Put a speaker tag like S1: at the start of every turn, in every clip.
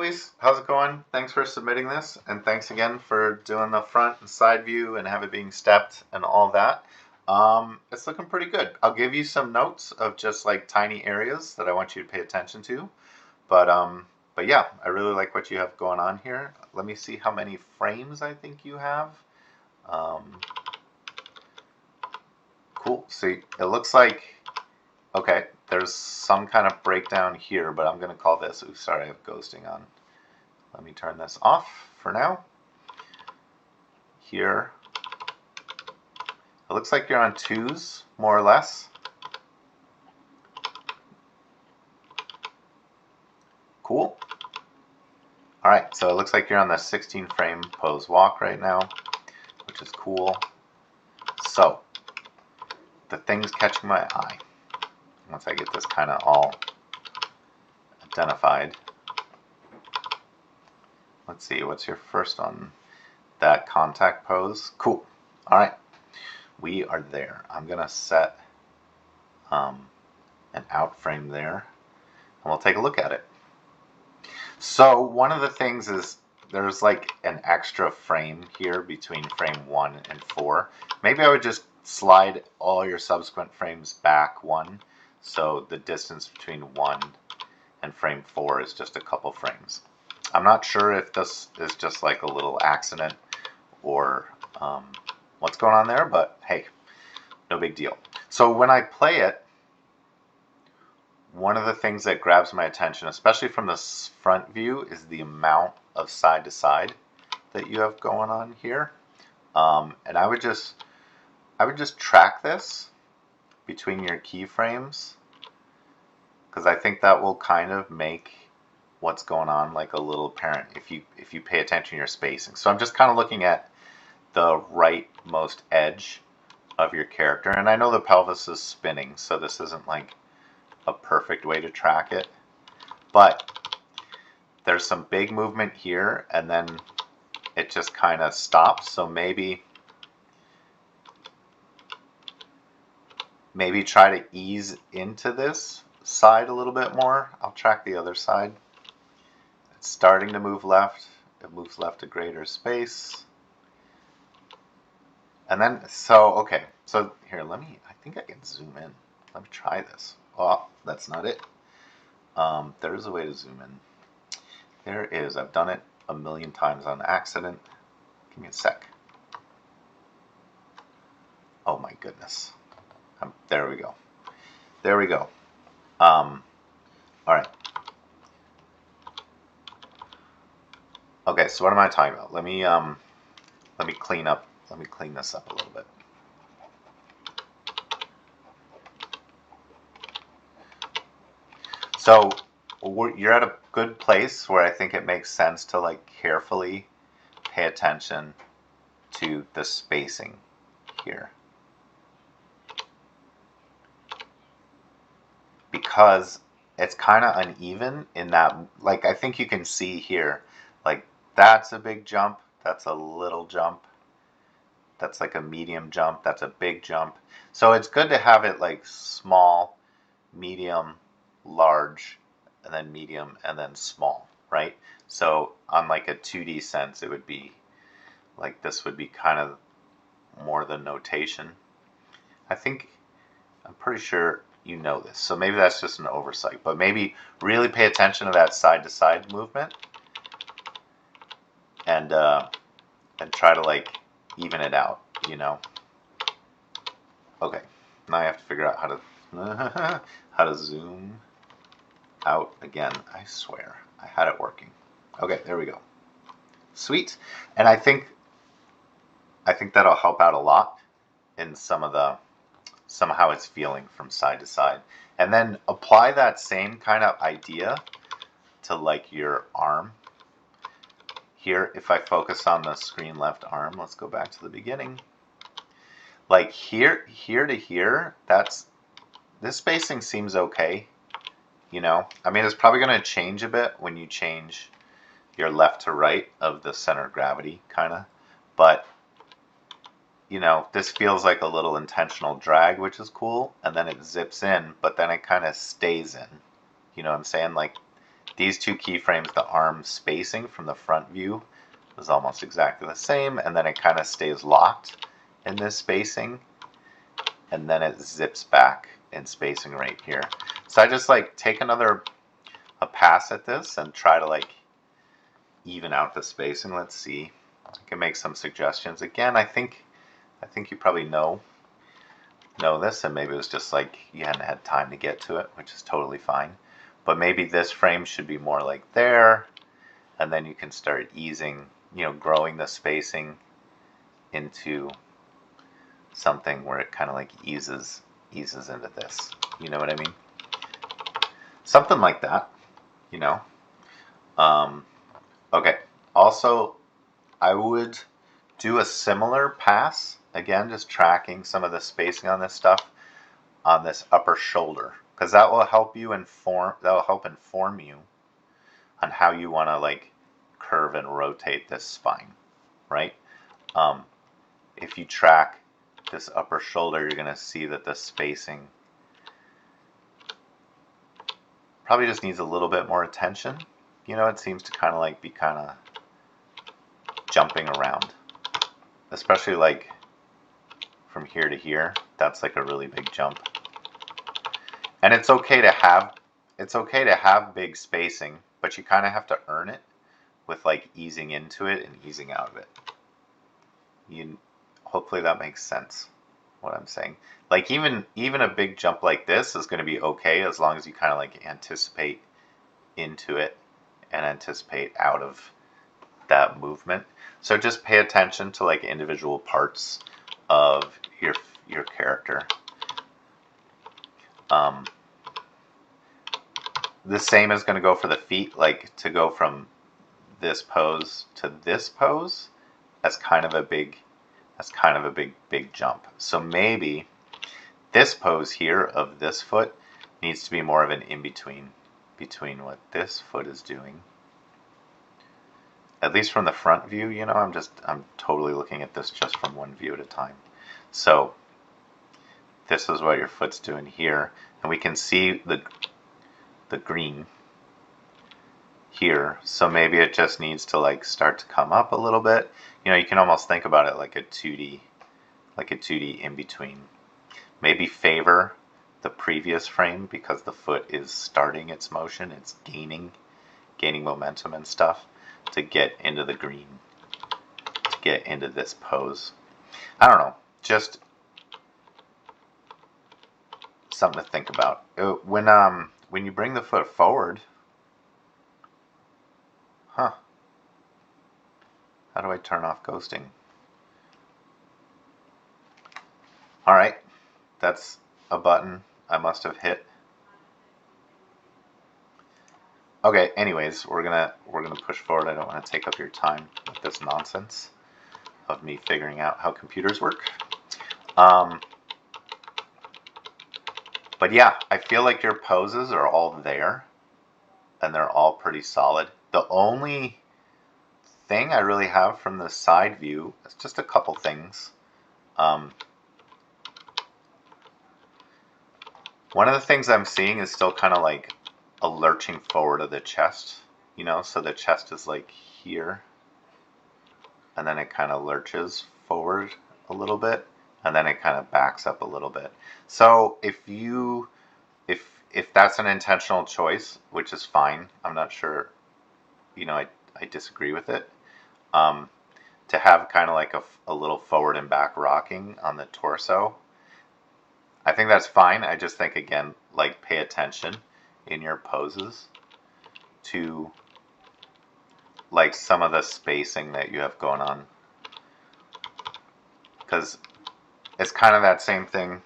S1: Luis, how's it going? Thanks for submitting this, and thanks again for doing the front and side view and have it being stepped and all that. It's looking pretty good. I'll give you some notes of just like tiny areas that I want you to pay attention to. But yeah, I really like what you have going on here. Let me see how many frames I think you have. Cool. See, it looks like, okay, there's some kind of breakdown here, but I'm going to call this, oops, sorry, I have ghosting on. Let me turn this off for now. Here, it looks like you're on 2s, more or less. Cool. All right, so it looks like you're on the 16 frame pose walk right now, which is cool. So, the thing's catching my eye. Once I get this kind of all identified. Let's see, what's your first one? That contact pose. Cool. All right, we are there. I'm gonna set an out frame there, and we'll take a look at it. So one of the things is there's like an extra frame here between frame 1 and 4. Maybe I would just slide all your subsequent frames back 1, so the distance between 1 and frame 4 is just a couple frames. I'm not sure if this is just like a little accident or what's going on there, but hey, no big deal. So when I play it, one of the things that grabs my attention, especially from this front view, is the amount of side to side that you have going on here. And I would just track this between your keyframes, because I think that will kind of make what's going on like a little apparent if you pay attention to your spacing. So I'm just kind of looking at the rightmost edge of your character, and I know the pelvis is spinning, so this isn't like a perfect way to track it, but there's some big movement here, and then it just kind of stops. So maybe try to ease into this side a little bit more. I'll track the other side. It's starting to move left. It moves left a greater space. And then, so, okay. So here, I think I can zoom in. Let me try this. Oh, that's not it. There is a way to zoom in. There is. I've done it a million times on accident. Give me a sec. Oh my goodness. There we go. There we go. All right. Okay, so what am I talking about? Let me clean up. Let me clean this up a little bit. So you're at a good place where I think it makes sense to like carefully pay attention to the spacing here, because it's kind of uneven in that, like, I think you can see here, like, that's a big jump, that's a little jump, that's like a medium jump, that's a big jump. So it's good to have it like small, medium, large, and then medium, and then small, right? So on like a 2D sense, it would be like, this would be kind of more the notation. I'm pretty sure you know this, so maybe that's just an oversight, but maybe really pay attention to that side to side movement, and try to like even it out, you know. Okay, now I have to figure out how to how to zoom out again. I swear I had it working. Okay, there we go. Sweet. And I think that'll help out a lot in somehow it's feeling from side to side. And then apply that same kind of idea to like your arm. Here, if I focus on the screen left arm, let's go back to the beginning. Like here to here, this spacing seems okay. You know, I mean, it's probably going to change a bit when you change your left to right of the center of gravity, kind of. But, you know, this feels like a little intentional drag, which is cool. And then it zips in, but then it kind of stays in. You know what I'm saying? Like, these two keyframes, the arm spacing from the front view is almost exactly the same, and then it kind of stays locked in this spacing, and then it zips back in spacing right here. So I just like take a pass at this and try to like even out the spacing. Let's see. I can make some suggestions. Again, I think you probably know this, and maybe it was just like you hadn't had time to get to it, which is totally fine. But maybe this frame should be more like there, and then you can start easing, growing the spacing into something where it kind of like eases into this. You know what I mean? Something like that, Okay, also I would do a similar pass, again, just tracking some of the spacing on this stuff on this upper shoulder, because that will help inform you on how you want to like curve and rotate this spine, right? If you track this upper shoulder, you're going to see that the spacing probably just needs a little bit more attention. It seems to kind of be jumping around, especially like from here to here. That's like a really big jump. And it's okay to have big spacing, but you kind of have to earn it with like easing into it and easing out of it. Hopefully that makes sense, what I'm saying. Like even a big jump like this is going to be okay as long as you kind of like anticipate into it and anticipate out of that movement. So just pay attention to like individual parts of your character. The same is going to go for the feet, like to go from this pose to this pose. That's kind of a big jump. So maybe this pose here of this foot needs to be more of an in-between between what this foot is doing. At least from the front view, I'm totally looking at this just from one view at a time. So this is what your foot's doing here, and we can see the green here. So maybe it just needs to like start to come up a little bit. You can almost think about it like a 2D in between. Maybe favor the previous frame because the foot is starting its motion, it's gaining momentum and stuff to get into the green, to get into this pose. I don't know, just something to think about. When you bring the foot forward, how do I turn off ghosting? All right, that's a button I must have hit. Okay, anyways, we're gonna push forward. I don't want to take up your time with this nonsense of me figuring out how computers work. But yeah, I feel like your poses are all there, and they're all pretty solid. The only thing I really have from the side view is just a couple things. One of the things I'm seeing is still kind of like a lurching forward of the chest, so the chest is like here, and then it kind of lurches forward a little bit, and then it kind of backs up a little bit. So if that's an intentional choice, which is fine, I'm not sure, I disagree with it, to have kind of like a little forward and back rocking on the torso, I think that's fine. I just think, again, like pay attention in your poses to like some of the spacing that you have going on, because it's kind of that same thing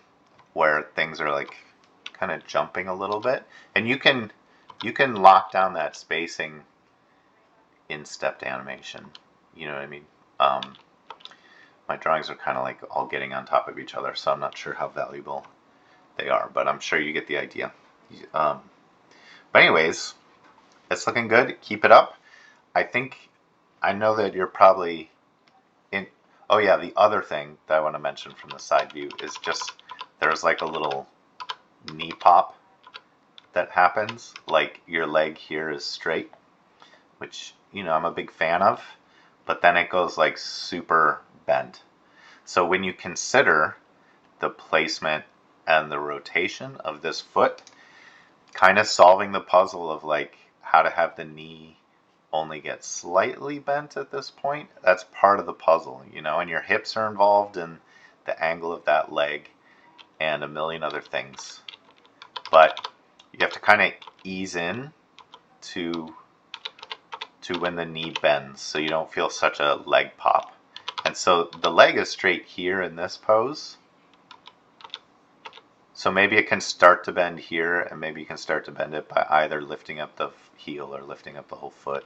S1: where things are like kind of jumping a little bit, and you can lock down that spacing in stepped animation. You know what I mean? My drawings are kind of like all getting on top of each other, so I'm not sure how valuable they are, but I'm sure you get the idea. But anyways, it's looking good. Keep it up. I know that you're probably in. Oh yeah, the other thing that I want to mention from the side view is just there's like a little knee pop that happens. Like your leg here is straight, which, you know, I'm a big fan of, but then it goes like super bent. So when you consider the placement and the rotation of this foot, kind of solving the puzzle of like how to have the knee only get slightly bent at this point, that's part of the puzzle, you know, and your hips are involved in the angle of that leg and a million other things. But you have to kind of ease in to when the knee bends so you don't feel such a leg pop. And so the leg is straight here in this pose. So maybe it can start to bend here, and maybe you can start to bend it by either lifting up the heel or lifting up the whole foot.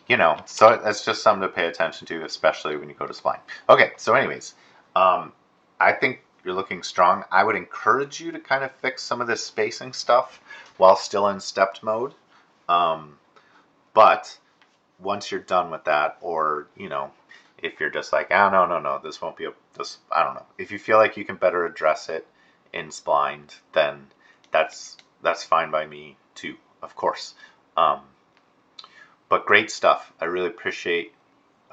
S1: You know, so that's just something to pay attention to, especially when you go to spline. Okay, so anyways, I think you're looking strong. I would encourage you to kind of fix some of this spacing stuff while still in stepped mode. But once you're done with that, or, you know, if you're just like, oh, no, this won't be I don't know. If you feel like you can better address it in splined, then that's fine by me too, of course. But great stuff. I really appreciate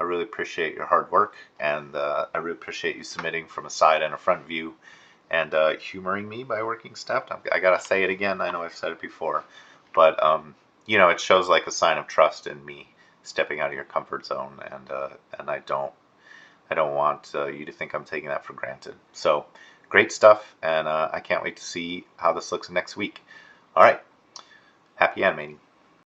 S1: your hard work, and I really appreciate you submitting from a side and a front view, and humoring me by working stepped. I gotta say it again. I know I've said it before, but you know, it shows like a sign of trust in me stepping out of your comfort zone, and I don't want you to think I'm taking that for granted. So great stuff, and I can't wait to see how this looks next week. All right, happy animating.